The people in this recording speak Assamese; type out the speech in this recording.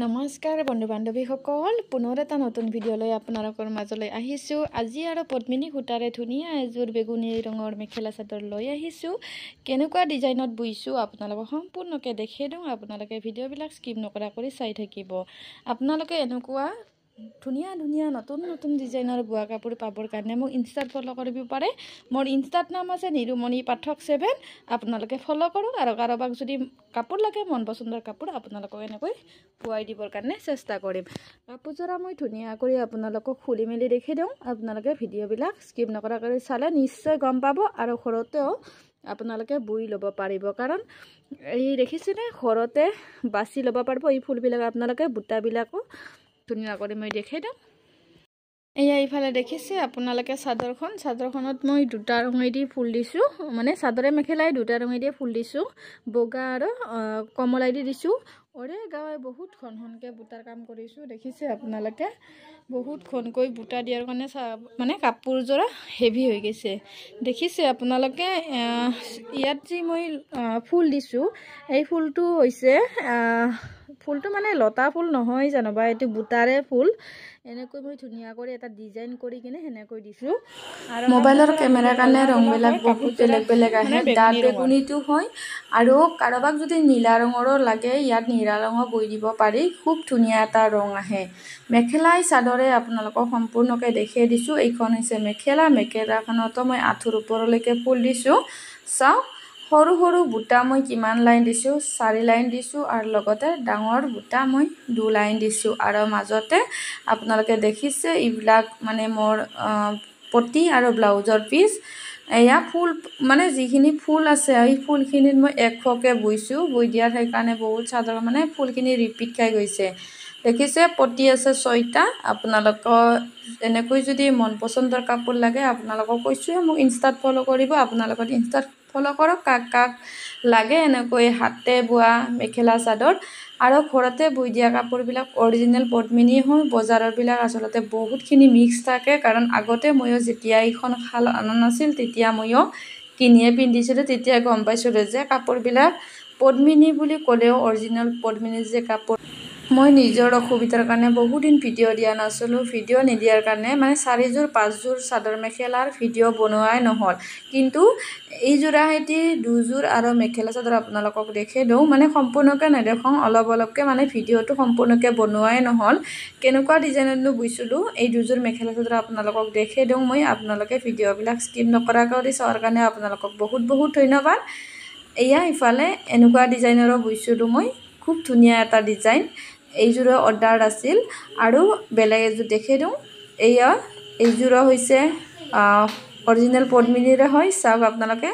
নমস্কাৰ বন্ধু বান্ধৱীসকল, পুনৰ এটা নতুন ভিডিঅ' লৈ আপোনালোকৰ মাজলৈ আহিছোঁ। আজি আৰু পদ্মিনী সূতাৰে ধুনীয়া এযোৰ বেগুনী ৰঙৰ মেখেলা চাদৰ লৈ আহিছোঁ। কেনেকুৱা ডিজাইনত বুইছোঁ আপোনালোকক সম্পূৰ্ণকৈ দেখাই দিওঁ। আপোনালোকে ভিডিঅ'বিলাক স্কিপ নকৰা কৰি চাই থাকিব। আপোনালোকে এনেকুৱা ধুনীয়া ধুনীয়া নতুন নতুন ডিজাইনৰ বোৱা কাপোৰ পাবৰ কাৰণে মোক ইনষ্টাত ফ'ল' কৰিব পাৰে। মোৰ ইনষ্টাত নাম আছে নিৰুমণি পাঠক 7। আপোনালোকে ফ'ল' কৰক আৰু কাৰোবাক যদি কাপোৰ লাগে মন পচন্দৰ কাপোৰ আপোনালোকক এনেকৈ পুৱাই দিবৰ কাৰণে চেষ্টা কৰিম। কাপোৰযোৰা মই ধুনীয়া কৰি আপোনালোকক খুলি মেলি দেখি দিওঁ। আপোনালোকে ভিডিঅ'বিলাক স্কিপ নকৰাকৈ চালে নিশ্চয় গম পাব আৰু ঘৰতেও আপোনালোকে বৈ ল'ব পাৰিব। কাৰণ এই দেখিছেনে ঘৰতে বাছি ল'ব পাৰিব। এই ফুলবিলাক আপোনালোকে বুটাবিলাকো ধুনীয়া কৰি মই দেখাই দিওঁ। এয়া এইফালে দেখিছে আপোনালোকে চাদৰখনত মই দুটা ৰঙেদি ফুল দিছোঁ, মানে চাদৰে মেখেলাই দুটা ৰঙেদি ফুল দিছোঁ, বগা আৰু কমলাই দি দিছোঁ। ওৰে গাঁৱে বহুত ঘনকৈ বুটাৰ কাম কৰিছোঁ। দেখিছে আপোনালোকে বহুত ঘনকৈ বুটা দিয়াৰ কাৰণে মানে কাপোৰযোৰা হেভি হৈ গৈছে। দেখিছে আপোনালোকে ইয়াত যি মই ফুল দিছোঁ এই ফুলটো হৈছে ফুলটো মানে লতা ফুল নহয় জানো বা এইটো বুটাৰে ফুল। এনেকৈ মই ধুনীয়া কৰি এটা ডিজাইন কৰি কিনে সেনেকৈ দিছোঁ। আৰু মোবাইলৰ কেমেৰাৰ কাৰণে ৰংবিলাক বহুত বেলেগ বেলেগ আহে। ডাঠ বেগুনীটো হয় আৰু কাৰোবাক যদি নীলা ৰঙৰো লাগে ইয়াত নীলা ৰঙো বৈ দিব পাৰি। খুব ধুনীয়া এটা ৰং আহে। মেখেলাই চাদৰে আপোনালোকক সম্পূৰ্ণকৈ দেখাই দিছোঁ। এইখন হৈছে মেখেলাখনতো মই আঁঠুৰ ওপৰলৈকে ফুল দিছোঁ। চাওক সৰু সৰু বুটা মই কিমান লাইন দিছোঁ, 4 লাইন দিছোঁ আৰু লগতে ডাঙৰ বুটা মই 2 লাইন দিছোঁ। আৰু মাজতে আপোনালোকে দেখিছে এইবিলাক মানে মোৰ পটি আৰু ব্লাউজৰ পিচ। এয়া ফুল মানে যিখিনি ফুল আছে এই ফুলখিনিত মই 100কে বৈছোঁ। বৈ দিয়াৰ সেইকাৰণে বহুত চাদৰ মানে ফুলখিনি ৰিপিট খাই গৈছে। দেখিছে পটি আছে 6টা। আপোনালোকৰ এনেকৈ যদি মন পচন্দৰ কাপোৰ লাগে আপোনালোকক কৈছোঁ মোক ইনষ্টাত ফ'ল' কৰিব। আপোনালোকৰ ইনষ্টাত ফ'ল' কৰক কাক কাক লাগে এনেকৈ হাতে বোৱা মেখেলা চাদৰ আৰু ঘৰতে বৈ দিয়া কাপোৰবিলাক অৰিজিনেল পদ্মিনী হয়। বজাৰৰবিলাক আচলতে বহুতখিনি মিক্স থাকে। কাৰণ আগতে ময়ো যেতিয়া এইখন শাল অনা নাছিল তেতিয়া ময়ো কিনিয়ে পিন্ধিছিলোঁ। তেতিয়া গম পাইছিলোঁ যে কাপোৰবিলাক পদ্মিনী বুলি ক'লেও অৰিজিনেল পদ্মিনীৰ যে কাপোৰ। মই নিজৰ অসুবিধাৰ কাৰণে বহুদিন ভিডিঅ' দিয়া নাছিলোঁ। ভিডিঅ' নিদিয়াৰ কাৰণে মানে 4যোৰ 5যোৰ চাদৰ মেখেলাৰ ভিডিঅ' বনোৱাই নহ'ল। কিন্তু এইযোৰা সৈতে 2যোৰ আৰু মেখেলা চাদৰ আপোনালোকক দেখাই দিওঁ। মানে সম্পূৰ্ণকৈ নেদেখাওঁ, অলপ অলপকৈ মানে ভিডিঅ'টো সম্পূৰ্ণকৈ বনোৱাই নহ'ল। কেনেকুৱা ডিজাইনতনো বুইছিলোঁ এই 2যোৰ মেখেলা চাদৰ আপোনালোকক দেখাই দিওঁ মই। আপোনালোকে ভিডিঅ'বিলাক স্কিপ নকৰাকৈ চোৱাৰ কাৰণে আপোনালোকক বহুত বহুত ধন্যবাদ। এয়া ইফালে এনেকুৱা ডিজাইনৰো বুইছিলোঁ মই। খুব ধুনীয়া এটা ডিজাইন। এইযোৰো অৰ্ডাৰ আছিল আৰু বেলেগ এযোৰ দেখাই দিওঁ। এইযোৰো হৈছে অৰিজিনেল পদ্মিনীৰে হয়। চাওক আপোনালোকে